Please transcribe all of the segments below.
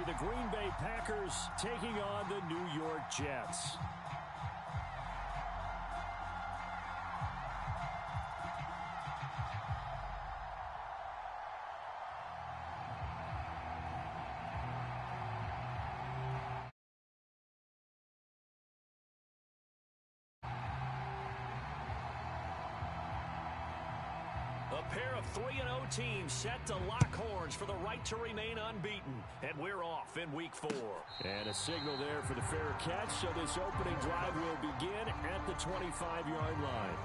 be the Green Bay Packers taking on the New York Jets. A pair of 3-0 teams set to lock horns for the right to remain unbeaten. And we're off in week 4. And a signal there for the fair catch, so this opening drive will begin at the 25-yard line.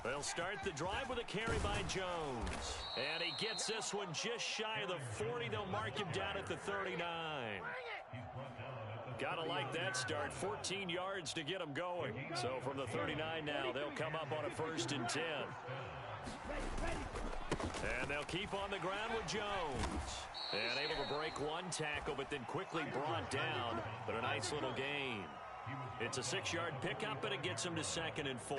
They'll start the drive with a carry by Jones. And he gets this one just shy of the 40. They'll mark him down at the 39. Gotta like that start. 14 yards to get him going. So from the 39 now, they'll come up on a 1st and 10. And they'll keep on the ground with Jones. And able to break one tackle, but then quickly brought down. But a nice little gain. It's a 6-yard pickup, and it gets them to 2nd and 4.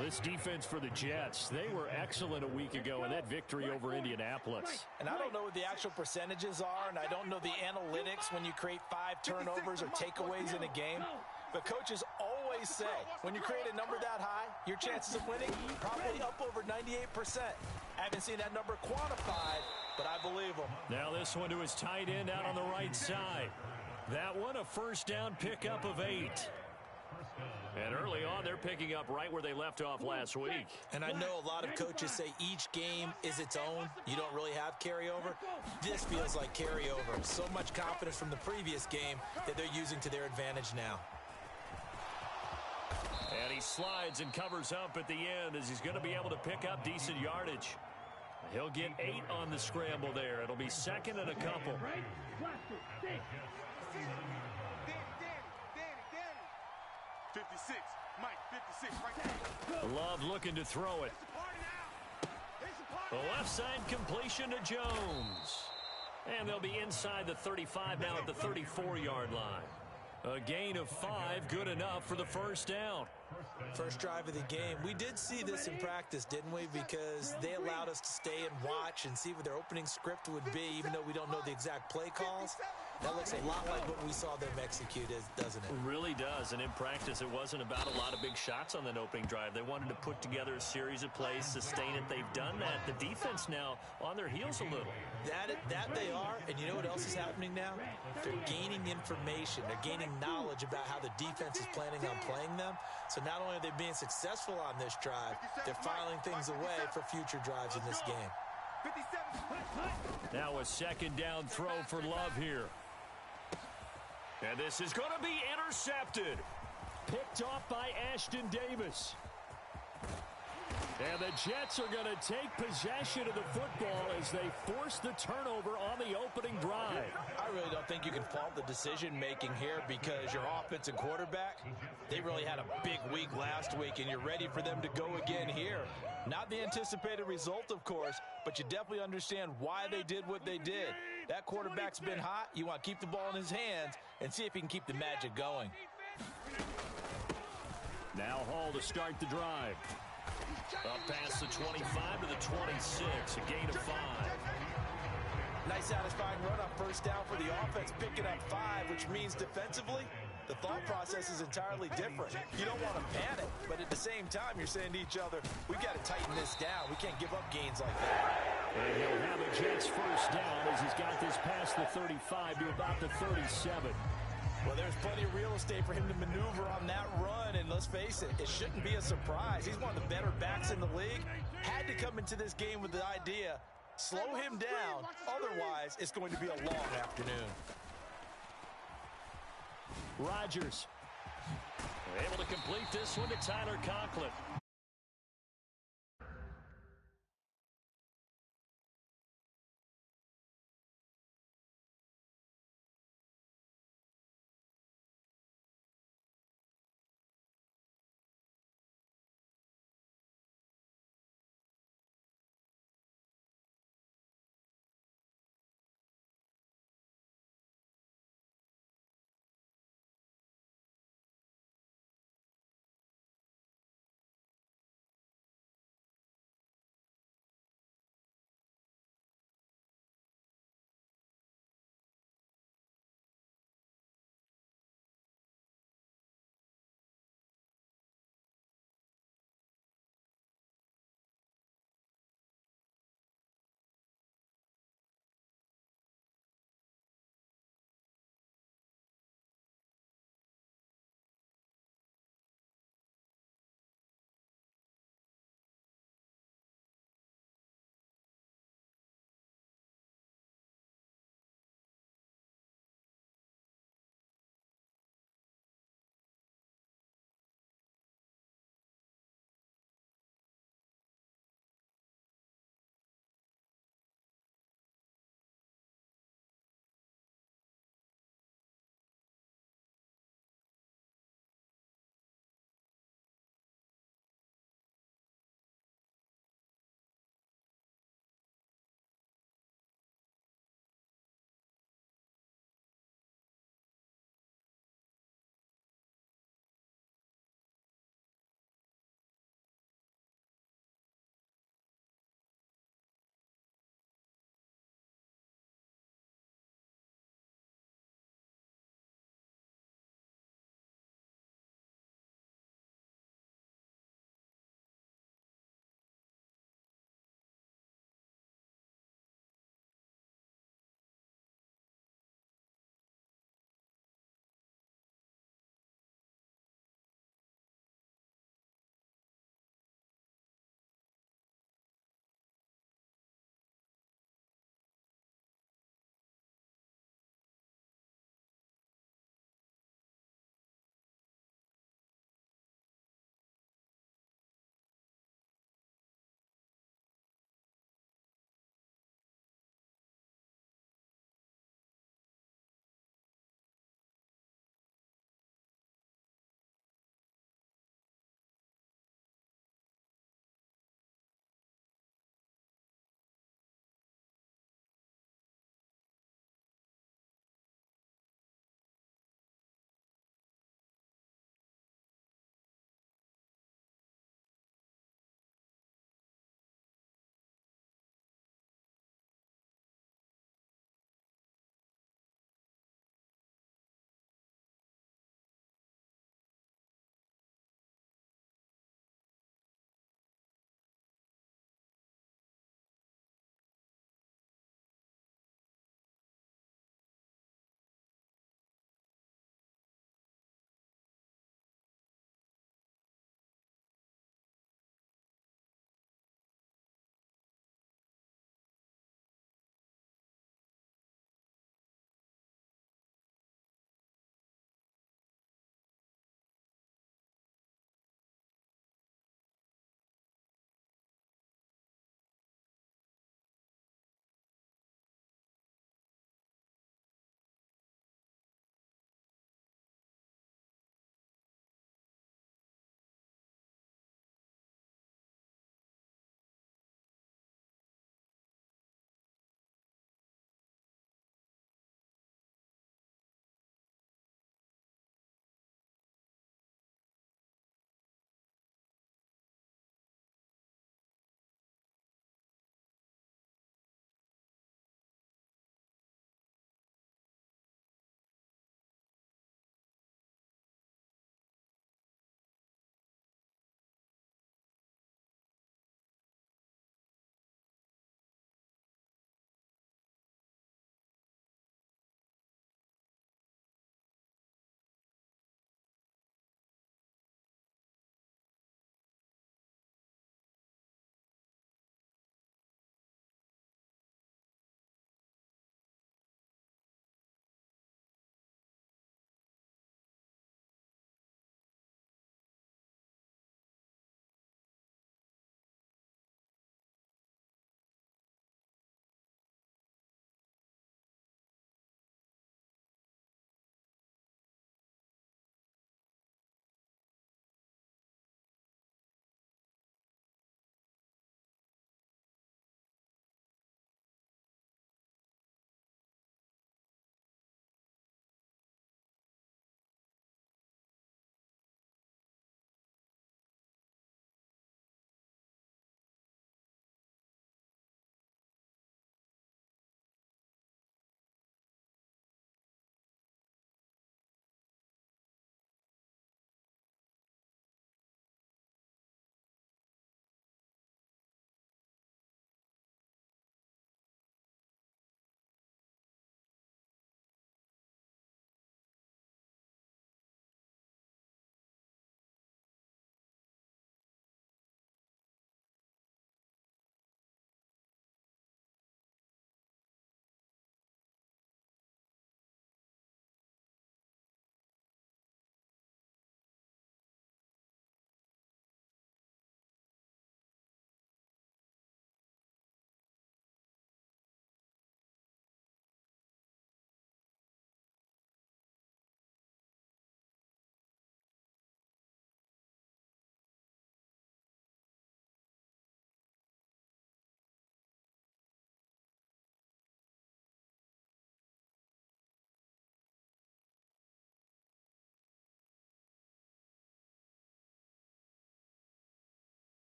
This defense for the Jets, they were excellent a week ago in that victory over Indianapolis. And I don't know what the actual percentages are, and I don't know the analytics when you create 5 turnovers or takeaways in a game. But coaches always say, when you create a number that high, your chances of winning probably up over 98%. I haven't seen that number quantified, but I believe them. Now this one to his tight end out on the right side. That one a 1st down pickup of 8. And early on, they're picking up right where they left off last week. And I know a lot of coaches say each game is its own. You don't really have carryover. This feels like carryover. So much confidence from the previous game that they're using to their advantage now. And he slides and covers up at the end as he's going to be able to pick up decent yardage. He'll get 8 on the scramble there. It'll be 2nd and a couple. 56, Mike, 56, right there. Love looking to throw it. The left side completion to Jones. And they'll be inside the 35 now at the 34-yard line. A gain of 5, good enough for the 1st down. First drive of the game. We did see this in practice, didn't we? Because they allowed us to stay and watch and see what their opening script would be, even though we don't know the exact play calls. That looks a lot like what we saw them execute, doesn't it? It really does. And in practice, it wasn't about a lot of big shots on that opening drive. They wanted to put together a series of plays, sustain it. They've done that. The defense now on their heels a little. That they are. And you know what else is happening now? They're gaining information. They're gaining knowledge about how the defense is planning on playing them. So not only are they being successful on this drive, they're filing things away for future drives in this game. Now a 2nd down throw for Love here. And this is going to be intercepted. Picked off by Ashton Davis. And the Jets are going to take possession of the football as they force the turnover on the opening drive. I really don't think you can fault the decision-making here because your offensive quarterback, they really had a big week last week, and you're ready for them to go again here. Not the anticipated result, of course, but you definitely understand why they did what they did. That quarterback's been hot. You want to keep the ball in his hands and see if he can keep the magic going. Now Hall to start the drive. Up past the 25 to the 26, a gain of 5. Nice satisfying run on 1st down for the offense, picking up 5, which means defensively, the thought process is entirely different. You don't want to panic, but at the same time, you're saying to each other, we've got to tighten this down. We can't give up gains like that. And he'll have a Jets 1st down as he's got this past the 35 to about the 37. Well, there's plenty of real estate for him to maneuver on that run, and let's face it, it shouldn't be a surprise. He's one of the better backs in the league. Had to come into this game with the idea, slow him down, otherwise it's going to be a long afternoon. Rodgers. Able to complete this one to Tyler Conklin.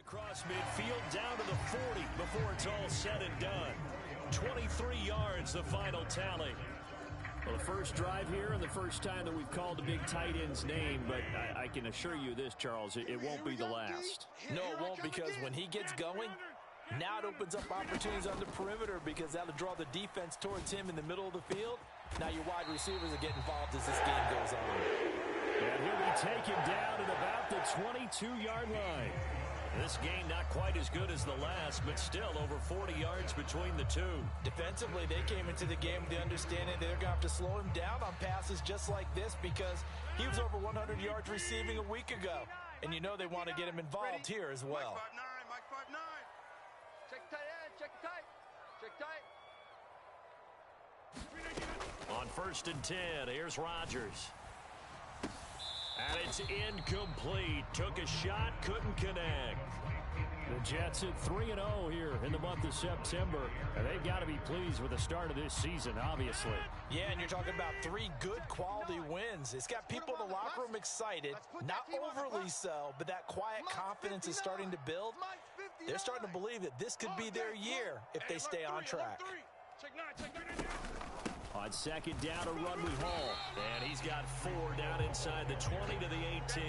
across midfield down to the 40 before it's all said and done. 23 yards, the final tally. Well, the first drive here and the first time that we've called the big tight end's name, but I can assure you this, Charles, it won't be the last. No, it won't, because when he gets going, now it opens up opportunities on the perimeter because that'll draw the defense towards him in the middle of the field. Now your wide receivers will get involved as this game goes on. And he'll be taken down at about the 22-yard line. This game not quite as good as the last, but still over 40 yards between the two. Defensively, they came into the game with the understanding they're going to have to slow him down on passes just like this because he was over 100 yards receiving a week ago. And you know they want to get him involved here as well. Mike 5'9". Check tight end, check tight. Check tight. On 1st and 10, here's Rodgers. And it's incomplete. Took a shot, couldn't connect. The Jets at 3-0 here in the month of September. And they've got to be pleased with the start of this season, obviously. Yeah, and you're talking about 3 good quality wins. It's got people in the locker room excited, not overly so, but that quiet confidence is starting to build. They're starting to believe that this could be their year if they stay on track. On 2nd down, a run with Hall. And he's got 4 down inside the 20 to the 18.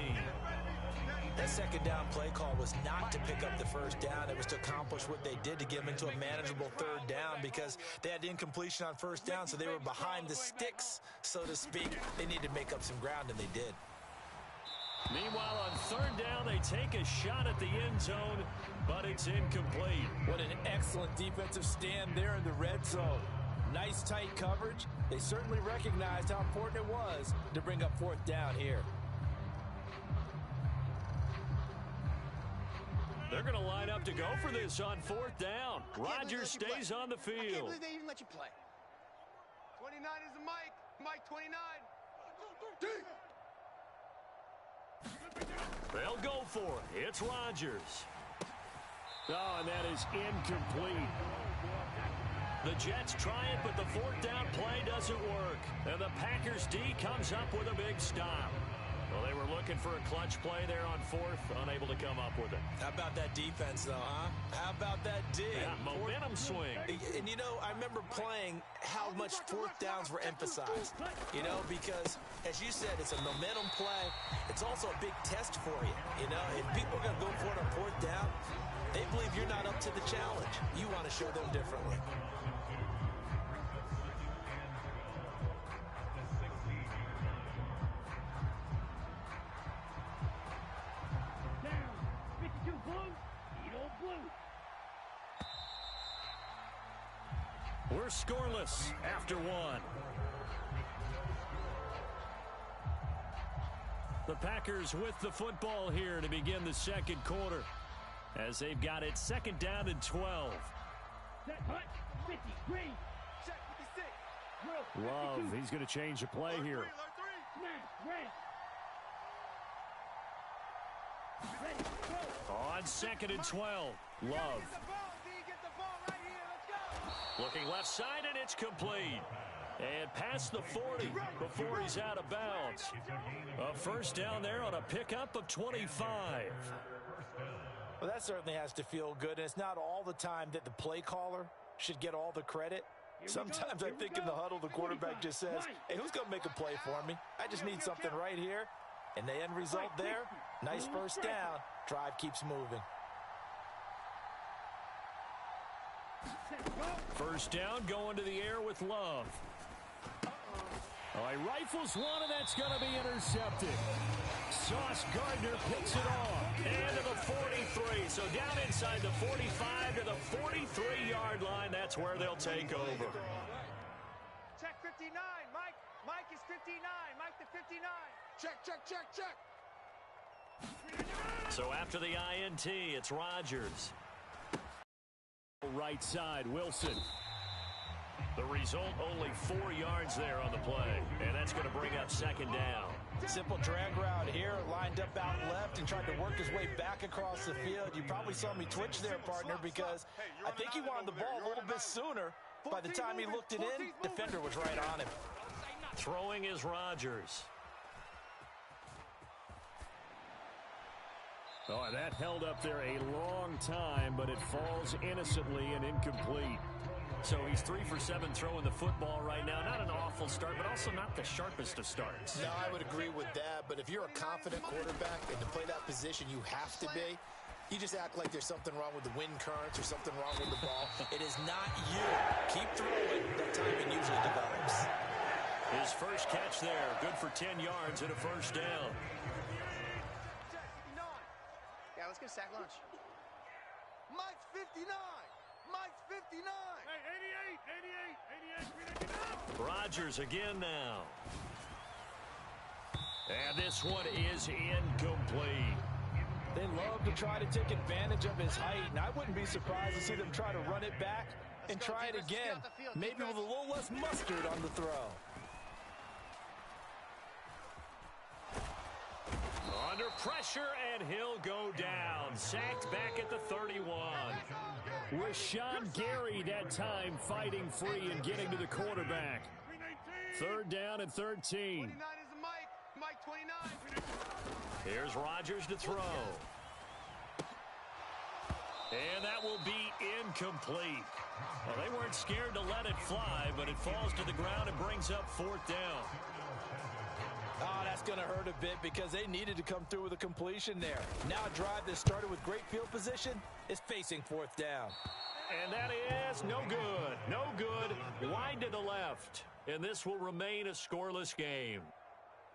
That 2nd down play call was not to pick up the 1st down. It was to accomplish what they did to get them into a manageable 3rd down because they had incompletion on 1st down, so they were behind the sticks, so to speak. They needed to make up some ground, and they did. Meanwhile, on 3rd down, they take a shot at the end zone, but it's incomplete. What an excellent defensive stand there in the red zone. Nice tight coverage. They certainly recognized how important it was to bring up 4th down here. They're going to line up to go for this on 4th down. Rodgers stays on the I can't field. believe they even let you play. 29 is the Mike. Mike 29. They'll go for it. It's Rodgers. Oh, and that is incomplete. The Jets try it, but the 4th down play doesn't work. And the Packers D comes up with a big stop. Well, they were looking for a clutch play there on 4th, unable to come up with it. How about that defense, though, huh? How about that D? Yeah, momentum swing. And, you know, I remember playing how much 4th downs were emphasized. You know, because, as you said, it's a momentum play. It's also a big test for you. You know, if people are going to go for it on 4th down, they believe you're not up to the challenge. You want to show them differently. We're scoreless after 1. The Packers with the football here to begin the 2nd quarter as they've got it 2nd down and 12. Love, he's going to change the play here. On 2nd and 12, Love. Looking left side, and it's complete. And past the 40 before he's out of bounds. A 1st down there on a pickup of 25. Well, that certainly has to feel good. And it's not all the time that the play caller should get all the credit. Sometimes I think in the huddle, the quarterback just says, hey, who's going to make a play for me? I just need something right here. And the end result there, nice 1st down. Drive keeps moving. 1st down going to the air with Love. Oh, he rifles one, and that's going to be intercepted. Sauce Gardner picks it off. And to the 43. So down inside the 45 to the 43-yard line. That's where they'll take over. Check 59. Mike is 59. Mike the 59. Check. So after the INT, it's Rodgers. Right side, Wilson. The result, only 4 yards there on the play. And that's going to bring up 2nd down. Simple drag route here, lined up out left and tried to work his way back across the field. You probably saw me twitch there, partner, because I think he wanted the ball a little bit sooner. By the time he looked it in, defender was right on him. Throwing is Rodgers. Oh, that held up there a long time, but it falls innocently and incomplete. So he's 3 for 7 throwing the football right now. Not an awful start, but also not the sharpest of starts. No, I would agree with that. But if you're a confident quarterback and to play that position you have to be, you just act like there's something wrong with the wind currents or something wrong with the ball. It is not you. Keep throwing. That timing usually develops. His first catch there. Good for 10 yards and a first down. Yeah, let's get a sack lunch. Mike's 59. Mike's 59. Hey, 88, 88, 88. Rodgers again now. And this one is incomplete. They love to try to take advantage of his height, and I wouldn't be surprised to see them try to run it back and try it again, maybe with a little less mustard on the throw. Under pressure, and he'll go down. Sacked back at the 31. Rashawn Gary that time fighting free and getting to the quarterback. 3rd down and 13. 29 is a Mike. Mike 29. Here's Rodgers to throw. And that will be incomplete. Well, they weren't scared to let it fly, but it falls to the ground and brings up 4th down. Oh, that's going to hurt a bit because they needed to come through with a completion there. Now a drive that started with great field position is facing 4th down. And that is no good. No good. Wide to the left. And this will remain a scoreless game.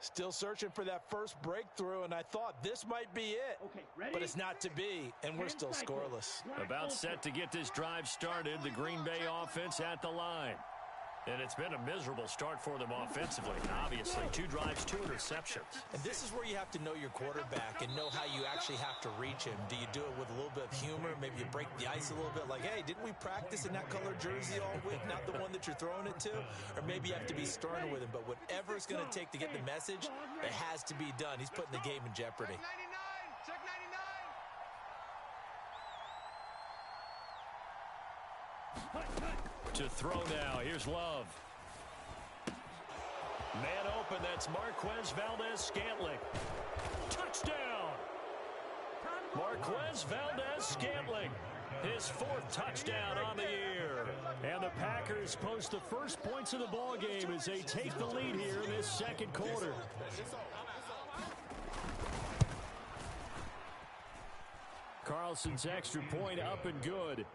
Still searching for that first breakthrough, and I thought this might be it. Okay, but it's not to be, and we're still scoreless. About set to get this drive started. The Green Bay offense at the line. And it's been a miserable start for them offensively. Obviously, 2 drives, 2 interceptions. And this is where you have to know your quarterback and know how you actually have to reach him. Do you do it with a little bit of humor? Maybe you break the ice a little bit like, hey, didn't we practice in that color jersey all week, not the one that you're throwing it to? Or maybe you have to be stern with him. But whatever it's going to take to get the message, it has to be done. He's putting the game in jeopardy. Check 99. To throw now. Here's Love. Man open. That's Marquez Valdez-Scantling. Touchdown. Marquez Valdez-Scantling. His 4th touchdown on the year. And the Packers post the first points of the ball game as they take the lead here in this 2nd quarter. Carlson's extra point up and good.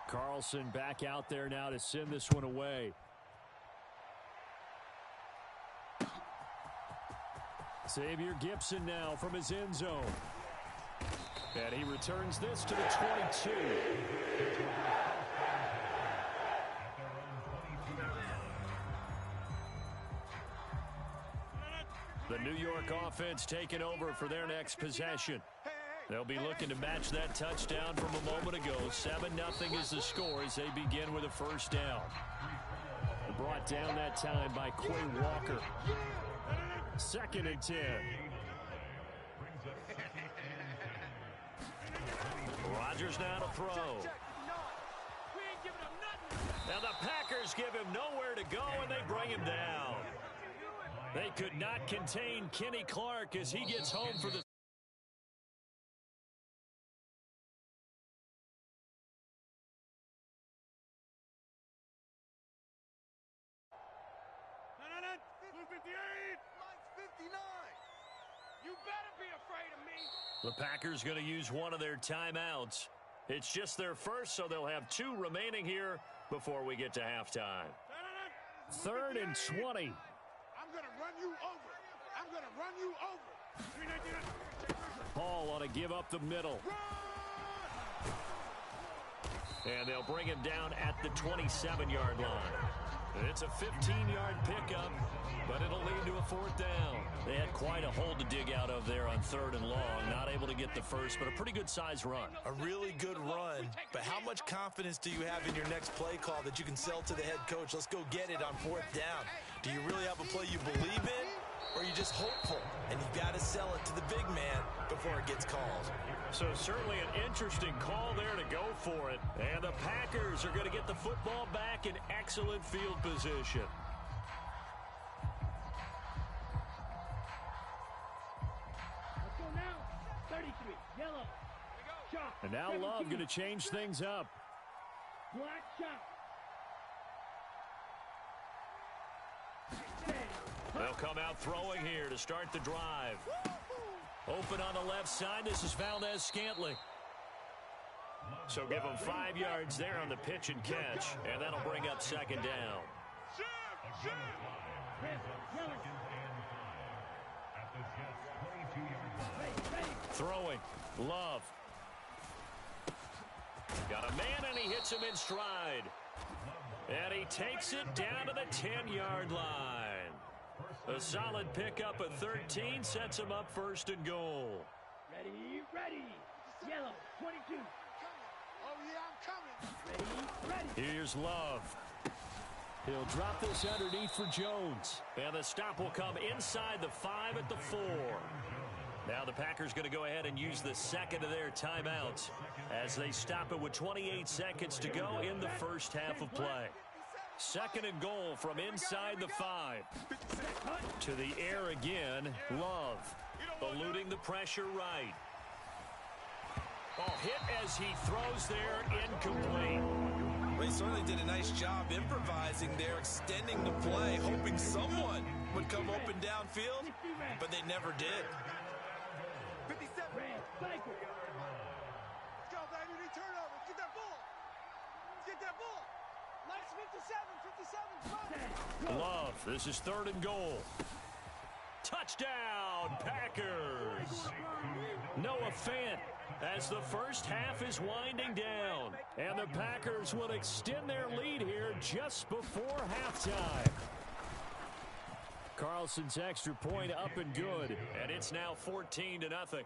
Carlson back out there now to send this one away. Xavier Gibson now from his end zone. And he returns this to the 22. The New York offense taking over for their next possession. They'll be looking to match that touchdown from a moment ago. 7-0 is the score as they begin with a first down. Brought down that time by Quay Walker. 2nd and 10. Rodgers now to throw. Now the Packers give him nowhere to go, and they bring him down. They could not contain Kenny Clark as he gets home for the The Packers going to use one of their timeouts. It's just their first, so they'll have 2 remaining here before we get to halftime. 3rd and 20. I'm going to run you over. I'm going to run you over. Hall ought to give up the middle. And they'll bring him down at the 27-yard line. It's a 15-yard pickup, but it'll lead to a 4th down. They had quite a hole to dig out of there on 3rd and long. Not able to get the first, but a pretty good size run. A really good run, but how much confidence do you have in your next play call that you can sell to the head coach? Let's go get it on 4th down. Do you really have a play you believe in, or you're just hopeful, and you got to sell it to the big man before it gets called. So certainly an interesting call there to go for it. And the Packers are going to get the football back in excellent field position. Let's go now. 33, yellow. Shot. And now 17. Love going to change things up. Black shot. They'll come out throwing here to start the drive. Open on the left side. This is Valdez-Scantling. So give him 5 yards there on the pitch and catch, and that'll bring up second down. Throwing. Love. Got a man, and he hits him in stride. And he takes it down to the 10-yard line. A solid pickup at 13 sets him up first and goal. Ready. Yellow, 22. Oh, yeah, I'm coming. Ready. Here's Love. He'll drop this underneath for Jones. And the stop will come inside the 5 at the 4. Now the Packers going to go ahead and use the second of their timeouts as they stop it with 28 seconds to go in the first half of play. Second and goal from inside the 5. To the air again, Love. Eluding the pressure right. Hit as he throws there, incomplete. Well, he certainly did a nice job improvising there, extending the play, hoping someone would come open downfield, but they never did. 57. Let's go, baby. Need turnover. Get that ball. Get that ball. Nice 57. 57. Love, this is third and goal. Touchdown, Packers. Noah Fant as the first half is winding down. And the Packers will extend their lead here just before halftime. Carlson's extra point up and good. And it's now 14-0.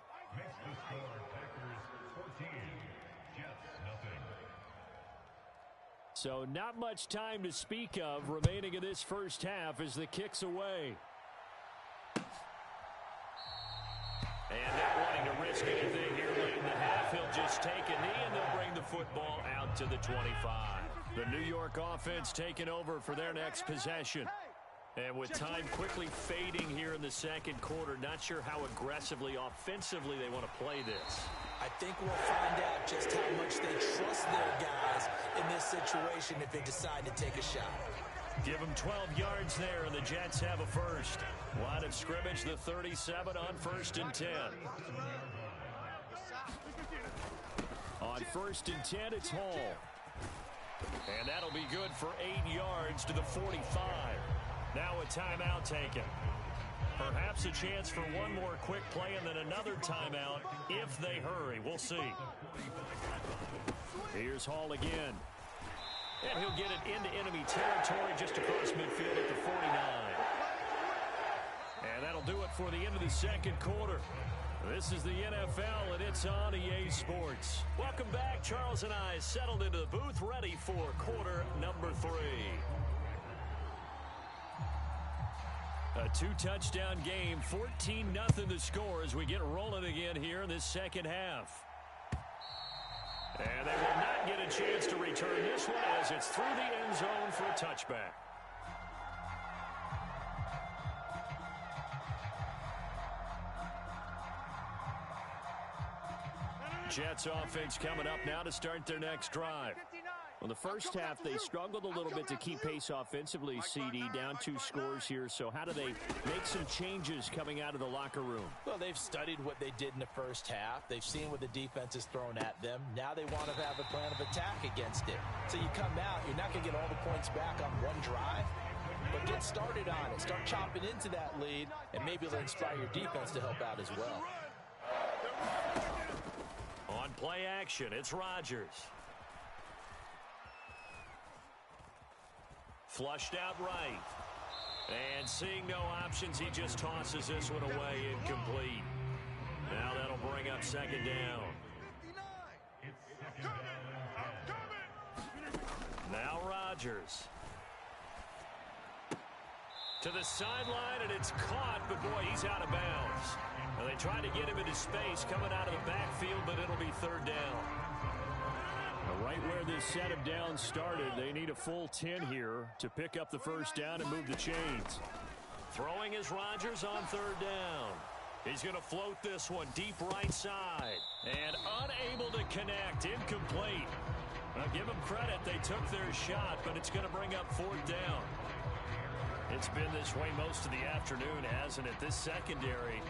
So not much time to speak of remaining in this first half as the kick's away. And not wanting to risk anything here late in the half, he'll just take a knee and they'll bring the football out to the 25. The New York offense taking over for their next possession. And with time quickly fading here in the second quarter, not sure how aggressively, offensively they want to play this. I think we'll find out just how much they trust their guys in this situation if they decide to take a shot. Give them 12 yards there, and the Jets have a first. Line of scrimmage, the 37 on 1st and 10. On 1st and 10, it's Hall. And that'll be good for 8 yards to the 45. Now a timeout taken. Perhaps a chance for one more quick play and then another timeout if they hurry. We'll see. Here's Hall again. And he'll get it into enemy territory just across midfield at the 49. And that'll do it for the end of the second quarter. This is the NFL, and it's on EA Sports. Welcome back. Charles and I settled into the booth, ready for quarter number 3. A 2-touchdown game, 14-0 the score as we get rolling again here in this second half. And they will not get a chance to return this one as it's through the end zone for a touchback. Jets offense coming up now to start their next drive. Well, the first half, they struggled a little bit to keep pace offensively, CD, down 2 scores here. So how do they make some changes coming out of the locker room? Well, they've studied what they did in the first half. They've seen what the defense has thrown at them. Now they want to have a plan of attack against it. So you come out, you're not going to get all the points back on one drive, but get started on it. Start chopping into that lead, and maybe it'll inspire your defense to help out as well. On play action, it's Rodgers. Flushed out right. And seeing no options, he just tosses this one away incomplete. Now that'll bring up second down. Now Rodgers. To the sideline, and it's caught, but boy, he's out of bounds. Well, they tried to get him into space coming out of the backfield, but it'll be third down. Right where this set of downs started, they need a full 10 here to pick up the first down and move the chains. Throwing is Rodgers on third down. He's going to float this one deep right side. And unable to connect, incomplete. Now give them credit, they took their shot, but it's going to bring up fourth down. It's been this way most of the afternoon, hasn't it? This secondary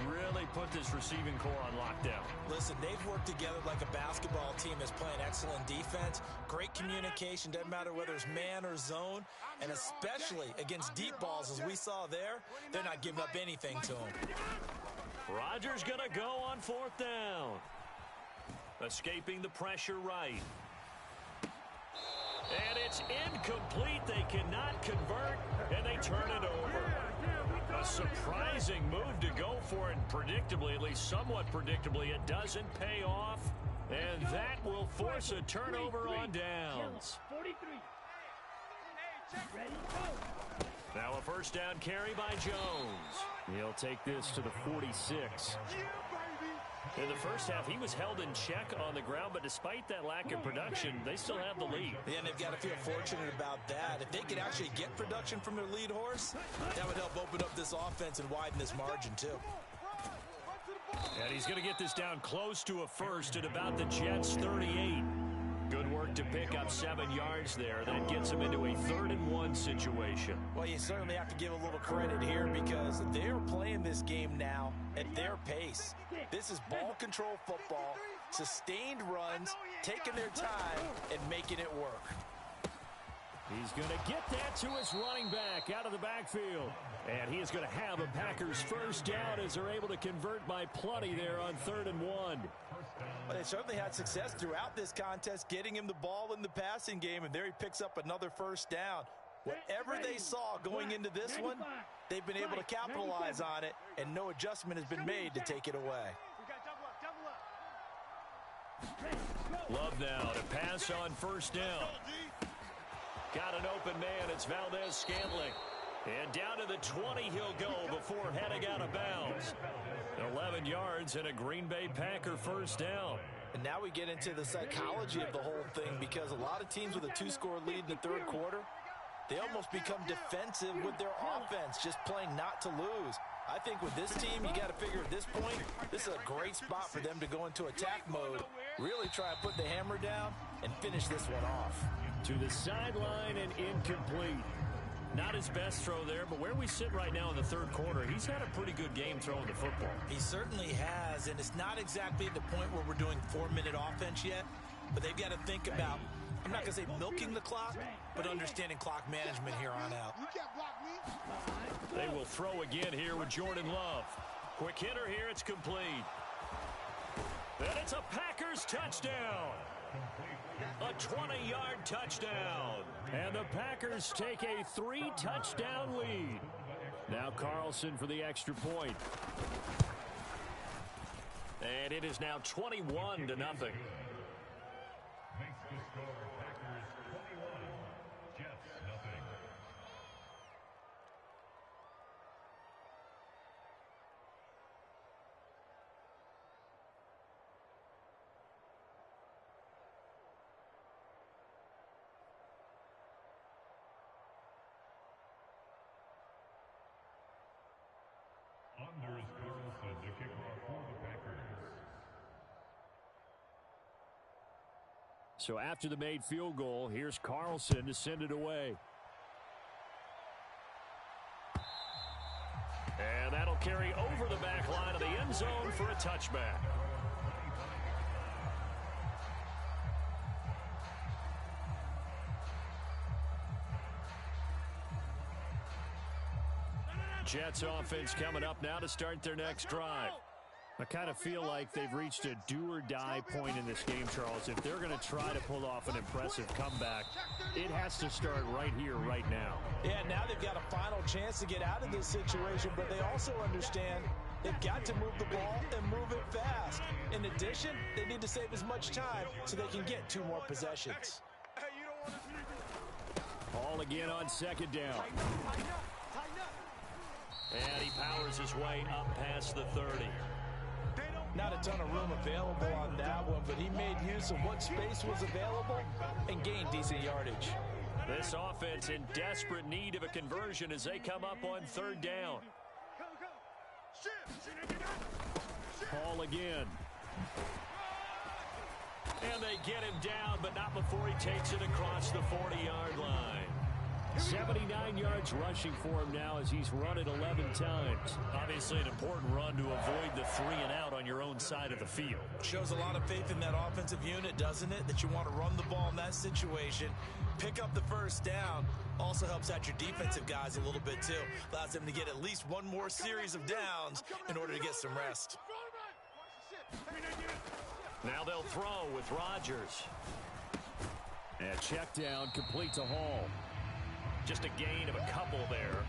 really put this receiving core on lockdown. Listen, they've worked together like a basketball team that's playing excellent defense. Great communication, doesn't matter whether it's man or zone. And especially against deep balls, as we saw there, they're not giving up anything to them. Rodgers going to go on fourth down. Escaping the pressure right. And it's incomplete. They cannot convert, and they turn it over. A surprising move to go for it, and predictably, at least somewhat predictably, it doesn't pay off. And that will force a turnover on downs. 43. Ready, go. Now a first down carry by Jones. He'll take this to the 46. In the first half, he was held in check on the ground, but despite that lack of production, they still have the lead. Yeah, and they've got to feel fortunate about that. If they could actually get production from their lead horse, that would help open up this offense and widen this margin, too. And he's going to get this down close to a first at about the Jets' 38. Good work to pick up 7 yards there. That gets him into a 3rd-and-1 situation. Well, you certainly have to give a little credit here because they're playing this game now at their pace. This is ball control football, sustained runs, taking their time, and making it work. He's going to get that to his running back out of the backfield. And he is going to have a Packers first down as they're able to convert by plenty there on 3rd-and-1. But they certainly had success throughout this contest, getting him the ball in the passing game, and there he picks up another first down. Whatever they saw going into this one, they've been able to capitalize on it, and no adjustment has been made to take it away. Love now to pass on first down. Got an open man. It's Valdez-Scantling. And down to the 20 he'll go before heading out of bounds. 11 yards and a Green Bay Packer first down. And now we get into the psychology of the whole thing because a lot of teams with a 2-score lead in the third quarter, they almost become defensive with their offense, just playing not to lose. I think with this team, you got to figure at this point, this is a great spot for them to go into attack mode, really try and put the hammer down and finish this one off. To the sideline and incomplete. Not his best throw there, but where we sit right now in the third quarter, he's had a pretty good game throwing the football. He certainly has, and it's not exactly at the point where we're doing 4-minute offense yet, but they've got to think about, I'm not going to say milking the clock, but understanding clock management here on out. They will throw again here with Jordan Love. Quick hitter here, it's complete. And it's a Packers touchdown. A 20-yard touchdown. And the Packers take a 3-touchdown lead. Now Carlson for the extra point. And it is now 21-0. So after the made field goal, here's Carlson to send it away. And that'll carry over the back line of the end zone for a touchback. Jets offense coming up now to start their next drive. I kind of feel like they've reached a do-or-die point in this game, Charles. If they're going to try to pull off an impressive comeback, it has to start right here, right now. Yeah, now they've got a final chance to get out of this situation, but they also understand they've got to move the ball and move it fast. In addition, they need to save as much time so they can get 2 more possessions. Ball again on second down. And he powers his way up past the 30. Not a ton of room available on that one, but he made use of what space was available and gained decent yardage. This offense in desperate need of a conversion as they come up on 3rd down. Paul again. And they get him down, but not before he takes it across the 40-yard line. 79 yards rushing for him now as he's run it 11 times. Obviously an important run to avoid the 3 and out on your own side of the field. Shows a lot of faith in that offensive unit, doesn't it? That you want to run the ball in that situation. Pick up the 1st down. Also helps out your defensive guys a little bit too. Allows them to get at least one more series of downs in order to get some rest. Now they'll throw with Rodgers. And check down complete to Hall. Just a gain of a couple there,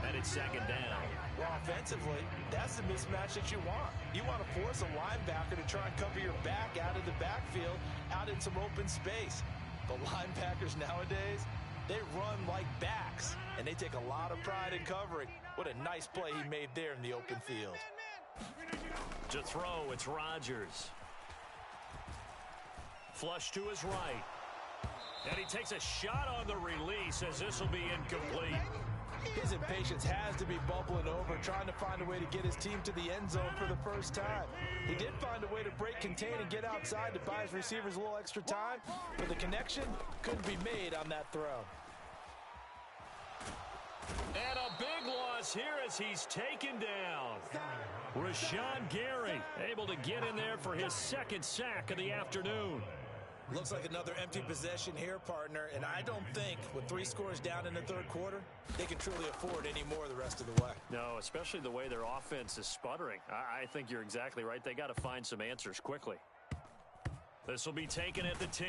and it's 2nd down. Well, offensively, that's the mismatch that you want. You want to force a linebacker to try and cover your back out of the backfield, out in some open space. But linebackers nowadays, they run like backs, and they take a lot of pride in covering. What a nice play he made there in the open field. To throw, it's Rodgers. Flush to his right. And he takes a shot on the release as this will be incomplete. His impatience has to be bubbling over, trying to find a way to get his team to the end zone for the first time. He did find a way to break, contain, and get outside to buy his receivers a little extra time, but the connection couldn't be made on that throw. And a big loss here as he's taken down. Rashawn Gary able to get in there for his 2nd sack of the afternoon. Looks like another empty possession here, partner, and I don't think with 3 scores down in the 3rd quarter, they can truly afford any more the rest of the way. No, especially the way their offense is sputtering. I think you're exactly right. They got to find some answers quickly. This will be taken at the 10.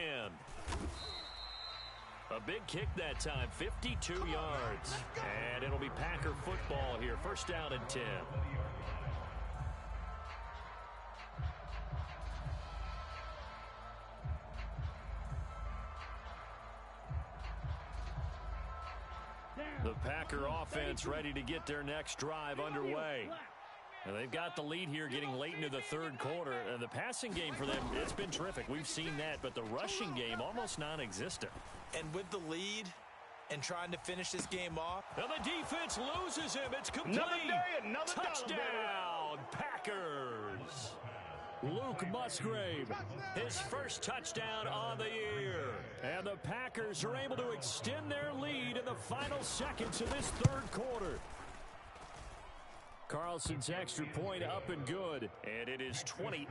A big kick that time, 52 yards. And it'll be Packer football here. 1st down and 10. The Packer offense ready to get their next drive underway. And they've got the lead here getting late into the 3rd quarter. And the passing game for them, it's been terrific. We've seen that, but the rushing game almost non-existent. And with the lead and trying to finish this game off. And the defense loses him. It's complete. Touchdown, Packers. Luke Musgrave, his 1st touchdown on the year. And the Packers are able to extend their lead in the final seconds of this 3rd quarter. Carlson's extra point up and good. And it is 28-0.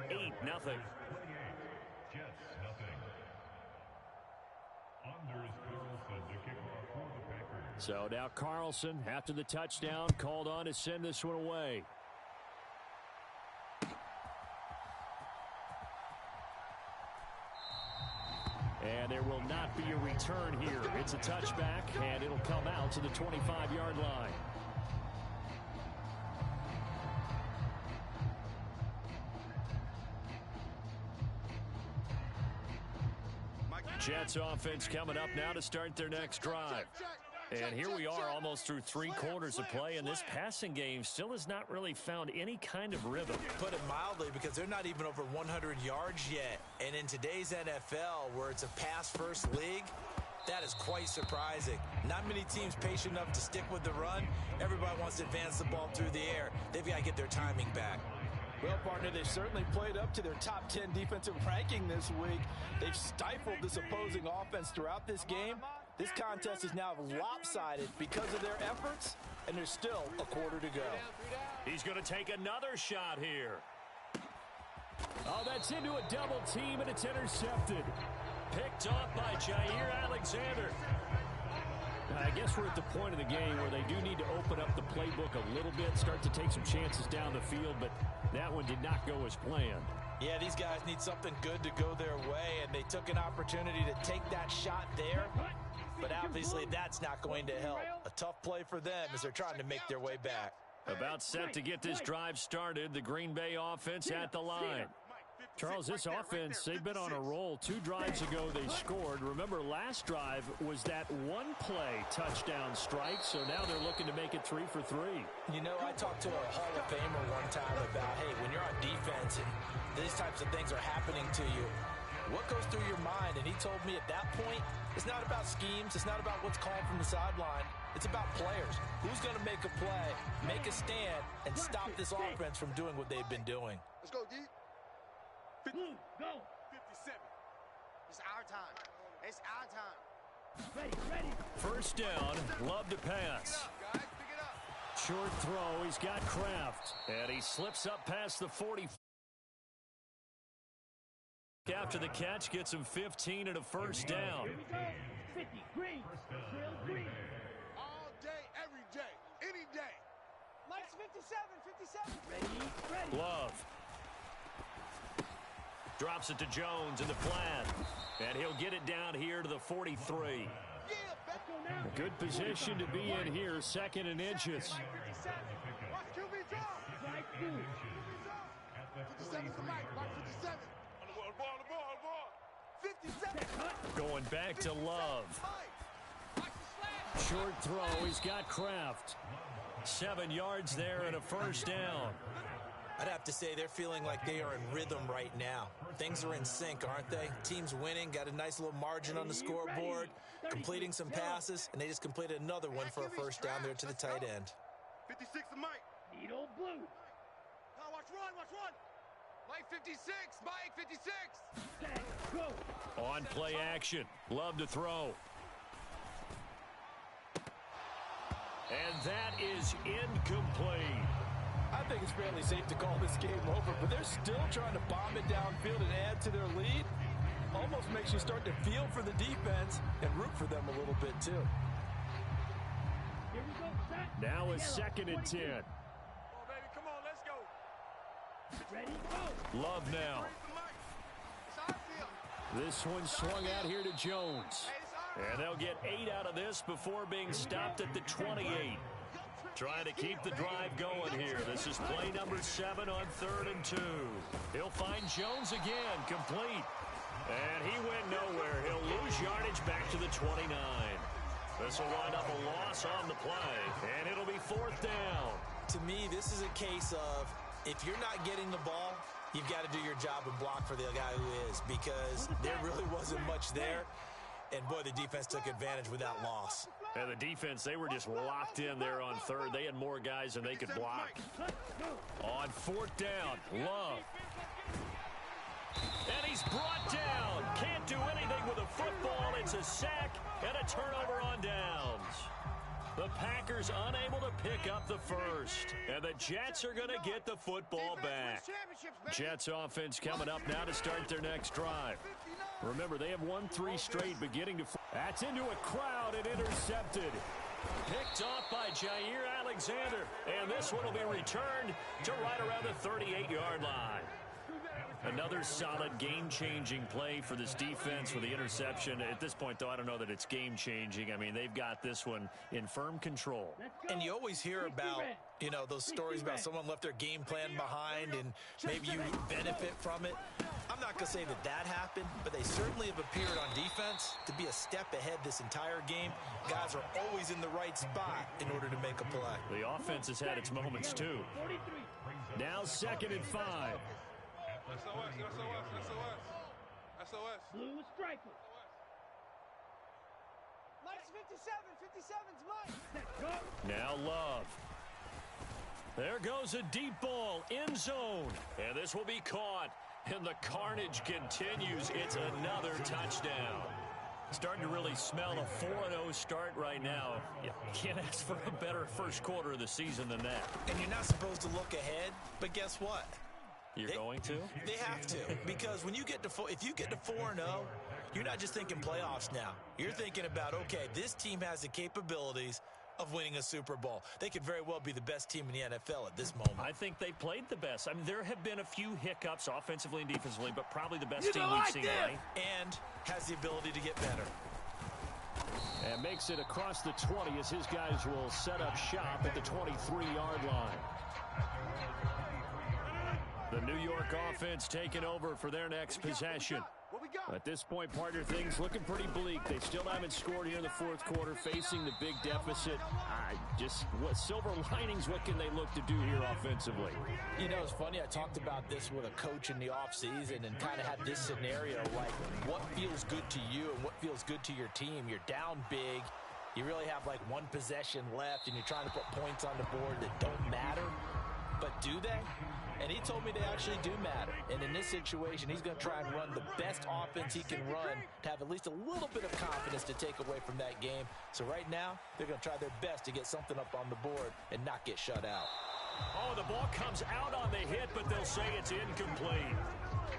So now Carlson, after the touchdown, called on to send this one away. And there will not be a return here. It's a touchback, and it'll come out to the 25-yard line. Jets offense coming up now to start their next drive. And here we are almost through 3 quarters of play, and this passing game still has not really found any kind of rhythm. Put it mildly, because they're not even over 100 yards yet. And in today's NFL, where it's a pass-first league, that is quite surprising. Not many teams patient enough to stick with the run. Everybody wants to advance the ball through the air. They've got to get their timing back. Well, partner, they've certainly played up to their top 10 defensive ranking this week. They've stifled this opposing offense throughout this game. This contest is now lopsided because of their efforts, and there's still a quarter to go. He's going to take another shot here. Oh, that's into a double team, and it's intercepted. Picked off by Jair Alexander. I guess we're at the point of the game where they do need to open up the playbook a little bit, start to take some chances down the field, but that one did not go as planned. Yeah, these guys need something good to go their way, and they took an opportunity to take that shot there, but obviously that's not going to help. A tough play for them as they're trying to make their way back. About set to get this drive started, the Green Bay offense at the line. Charles, this offense, they've been on a roll. 2 drives ago, they scored. Remember, last drive was that one-play touchdown strike, so now they're looking to make it 3 for 3. You know, I talked to a Hall of Famer one time about, hey, when you're on defense and these types of things are happening to you, what goes through your mind? And he told me at that point, it's not about schemes. It's not about what's called from the sideline. It's about players. Who's going to make a play, make a stand, and stop this offense from doing what they've been doing? Let's go, D. Blue, go. 57. It's our time. It's our time. Ready. First down, Love to pass. Guys, pick it up. Short throw, he's got Kraft. And he slips up past the 40. After the catch, gets him 15 and a first down. Here we go. 50, green. Drill green. All day, every day, any day. Mike's 57. Ready. Love. Drops it to Jones in the flat. And he'll get it down here to the 43. Yeah, Let's go now. Good position to be in here, 2nd and inches. Mike 57. Watch QB drop. Strike two. 57's the Mike. Mike 57. On the ball. 57. Going back to Love. Mike. Watch the slash. Short throw, he's got Kraft. 7 yards there and a first down. I'd have to say they're feeling like they are in rhythm right now. Things are in sync, aren't they? Team's winning, got a nice little margin on the scoreboard, completing some passes, and they just completed another one for a first down there to the tight end. 56 to Mike. Needle blue. Now watch run. Mike 56. Mike 56. Set, go. On play action. Love to throw. And that is incomplete. I think it's fairly safe to call this game over, but they're still trying to bomb it downfield and add to their lead. Almost makes you start to feel for the defense and root for them a little bit, too. Here we go. Set. Now a Yellow, 2nd and 10. Come on, baby. Come on, let's go. Ready, go. Love now. It's Mike. It's our field. This one swung out here to Jones. Hey, it's our And they'll get 8 out of this before being stopped at the 28. Trying to keep the drive going here. This is play number 7 on 3rd and 2. He'll find Jones again, complete. And he went nowhere. He'll lose yardage back to the 29. This will wind up a loss on the play, and it'll be 4th down. To me, this is a case of if you're not getting the ball, you've got to do your job and block for the guy who is, because there really wasn't much there. And, boy, the defense took advantage with that loss. And the defense, they were just locked in there on 3rd. They had more guys than they could block. On 4th down, Love. And he's brought down. Can't do anything with a football. It's a sack and a turnover on downs. The Packers unable to pick up the first. And the Jets are going to get the football back. Jets offense coming up now to start their next drive. Remember, they have won 3 straight beginning to... That's into a crowd and intercepted. Picked off by Jair Alexander. And this one will be returned to right around the 38-yard line. Another solid game-changing play for this defense with the interception. At this point, though, I don't know that it's game-changing. I mean, they've got this one in firm control. And you always hear about, you know, those stories about someone left their game plan behind and maybe you benefit from it. I'm not going to say that that happened, but they certainly have appeared on defense to be a step ahead this entire game. Guys are always in the right spot in order to make a play. The offense has had its moments, too. Now 2nd and 5. SOS. Blue striker. Mike's 57. 57's Mike. Set, go. Now Love. There goes a deep ball, end zone. And this will be caught. And the carnage continues. It's another touchdown. Starting to really smell a 4-0 start right now. You can't ask for a better first quarter of the season than that. And you're not supposed to look ahead, but guess what? You're going to? They have to, because when you get to if you get to 4-0, you're not just thinking playoffs now. You're thinking about, okay, this team has the capabilities of winning a Super Bowl. They could very well be the best team in the NFL at this moment. I think they played the best. I mean, there have been a few hiccups offensively and defensively, but probably the best team we've seen, right? And has the ability to get better. And makes it across the 20 as his guys will set up shop at the 23-yard line. The New York offense taking over for their next possession. At this point, partner, things looking pretty bleak. They still haven't scored here in the fourth quarter, facing the big deficit. What silver linings, what can they look to do here offensively? You know, it's funny. I talked about this with a coach in the offseason and kind of had this scenario, like what feels good to you and what feels good to your team. You're down big. You really have like one possession left, and you're trying to put points on the board that don't matter. But do they? And he told me they actually do matter. And in this situation, he's going to try and run the best offense he can run to have at least a little bit of confidence to take away from that game. So right now, they're going to try their best to get something up on the board and not get shut out. Oh, the ball comes out on the hit, but they'll say it's incomplete.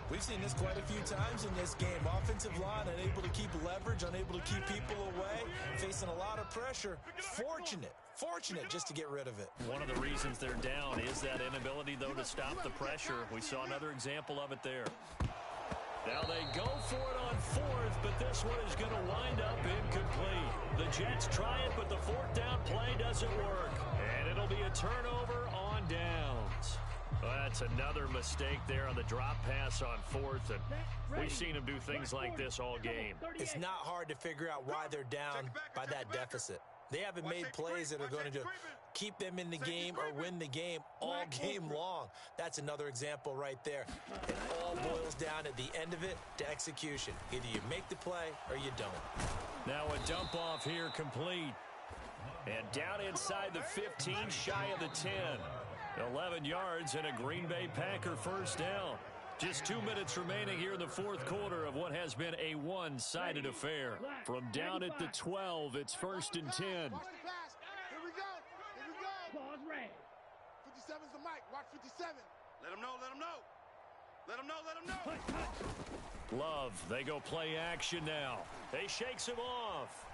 We've seen this quite a few times in this game. Offensive line unable to keep leverage, unable to keep people away, facing a lot of pressure. Fortunate just to get rid of it. One of the reasons they're down is that inability, though, to stop the pressure. We saw another example of it there. Now they go for it on fourth, but this one is going to wind up incomplete. The Jets try it, but the fourth down play doesn't work. And it'll be a turnover on downs. Well, that's another mistake there on the drop pass on fourth, and we've seen them do things like this all game. It's not hard to figure out why they're down by that deficit. They haven't made plays that are going to keep them in the game or win the game all game long. That's another example right there. It all boils down at the end of it to execution. Either you make the play or you don't. Now a dump off here complete. And down inside the 15, shy of the 10. 11 yards and a Green Bay Packer first down. Just 2 minutes remaining here in the fourth quarter of what has been a one-sided affair. From down at the 12, it's 1st and 10. Here we go. 57's the mic. Watch 57. Let him know. Love, they go play action now. They shakes him off.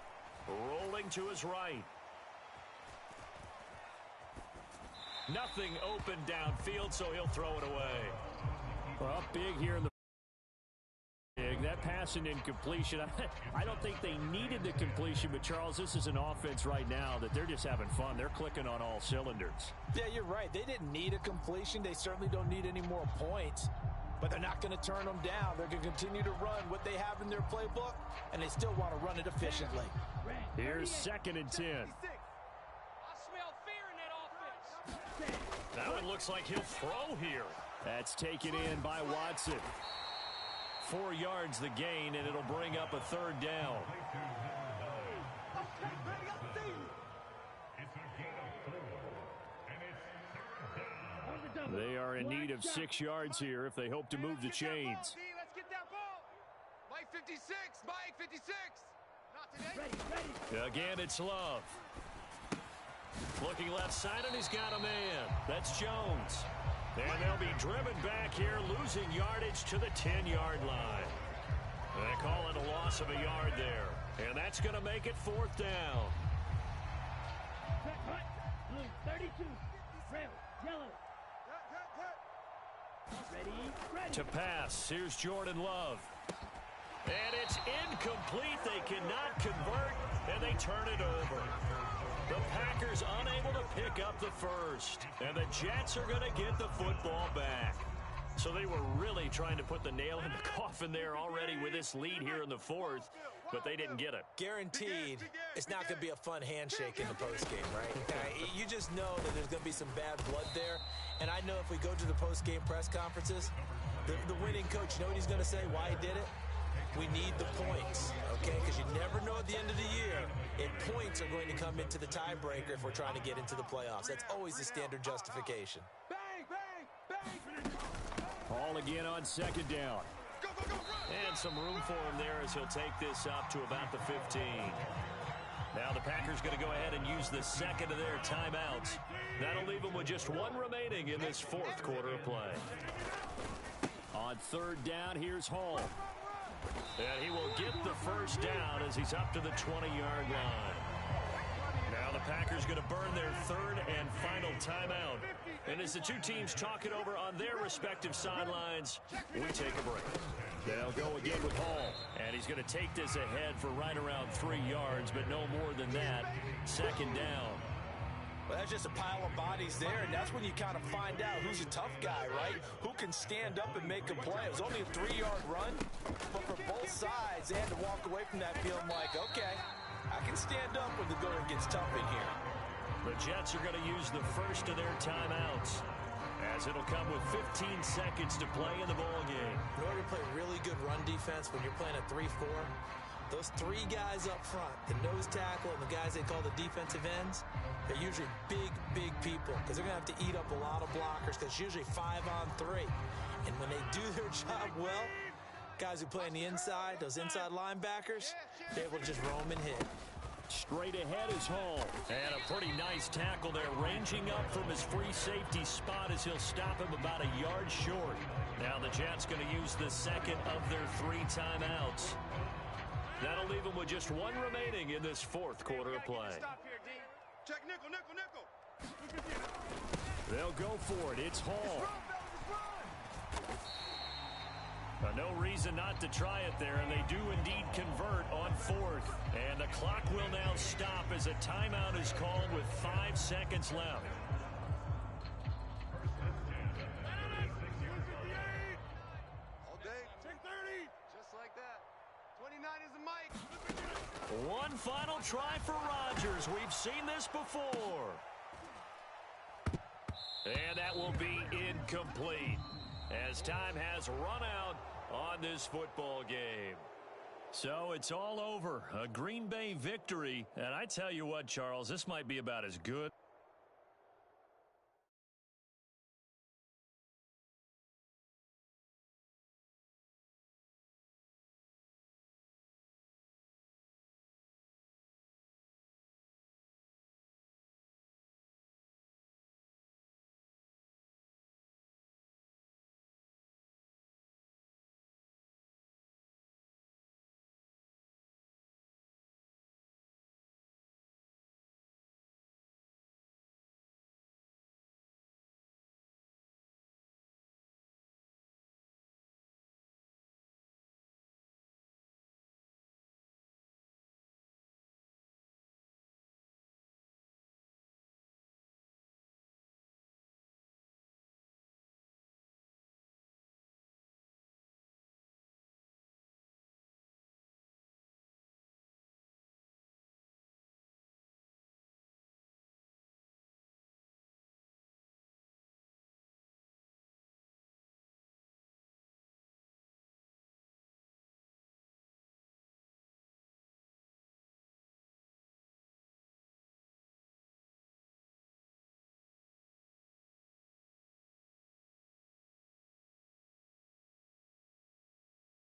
Rolling to his right. Nothing open downfield, so he'll throw it away. Well, big here in the that pass and incompletion. I don't think they needed the completion, but Charles, this is an offense right now that they're just having fun. They're clicking on all cylinders. Yeah, you're right. They didn't need a completion. They certainly don't need any more points, but they're not going to turn them down. They're going to continue to run what they have in their playbook, and they still want to run it efficiently. Here's 2nd and 10. That one looks like he'll throw here. That's taken in by Watson. 4 yards the gain, and it'll bring up a 3rd down. They are in need of 6 yards here if they hope to move the chains. Let's get that ball. Mike 56. Mike 56. Not today. Again, it's Love. Looking left side, and he's got a man. That's Jones. And they'll be driven back here, losing yardage to the 10-yard line. They call it a loss of a yard there. And that's going to make it 4th down. Blue 32. Red, yellow. Ready. To pass, here's Jordan Love. And it's incomplete. They cannot convert, and they turn it over. The Packers unable to pick up the first. And the Jets are going to get the football back. So they were really trying to put the nail in the coffin there already with this lead here in the fourth, but they didn't get it. Guaranteed, it's not going to be a fun handshake in the postgame, right? You just know that there's going to be some bad blood there. And I know if we go to the postgame press conferences, the winning coach, you know what he's going to say, why he did it? We need the points, okay? Because you never know at the end of the year if points are going to come into the tiebreaker if we're trying to get into the playoffs. That's always the standard justification. Bang, bang, bang. Ball again on 2nd down. Go, go, go, run. And some room for him there as he'll take this up to about the 15. Now the Packers going to go ahead and use the second of their timeouts. That'll leave them with just one remaining in this fourth quarter of play. On 3rd down, here's Hall. And he will get the first down as he's up to the 20-yard line. Now the Packers going to burn their 3rd and final timeout. And as the two teams talk it over on their respective sidelines, we take a break. They'll go again with Hall. And he's going to take this ahead for right around 3 yards, but no more than that. 2nd down. Well, that's just a pile of bodies there, and that's when you kind of find out who's a tough guy, right? Who can stand up and make a play. It was only a 3-yard run, but for both sides, they had to walk away from that feeling like, okay, I can stand up when the going gets tough in here. The Jets are going to use the first of their timeouts, as it'll come with 15 seconds to play in the ball game. In order to play really good run defense when you're playing a 3-4, those 3 guys up front, the nose tackle and the guys they call the defensive ends, they're usually big, big people because they're going to have to eat up a lot of blockers because it's usually 5-on-3. And when they do their job well, guys who play on the inside, those inside linebackers, they're able to just roam and hit. Straight ahead is Hall. And a pretty nice tackle there, ranging up from his free safety spot as he'll stop him about a yard short. Now the Jets going to use the second of their 3 timeouts. That'll leave them with just 1 remaining in this 4th quarter of play. Check nickel, nickel, nickel. They'll go for it. It's Hall. No reason not to try it there, and they do indeed convert on 4th. And the clock will now stop as a timeout is called with 5 seconds left. All day. Take 30. Just like that. 29 is the mic. One final try for Rodgers. We've seen this before. And that will be incomplete, as time has run out on this football game. So it's all over. A Green Bay victory. And I tell you what, Charles, this might be about as good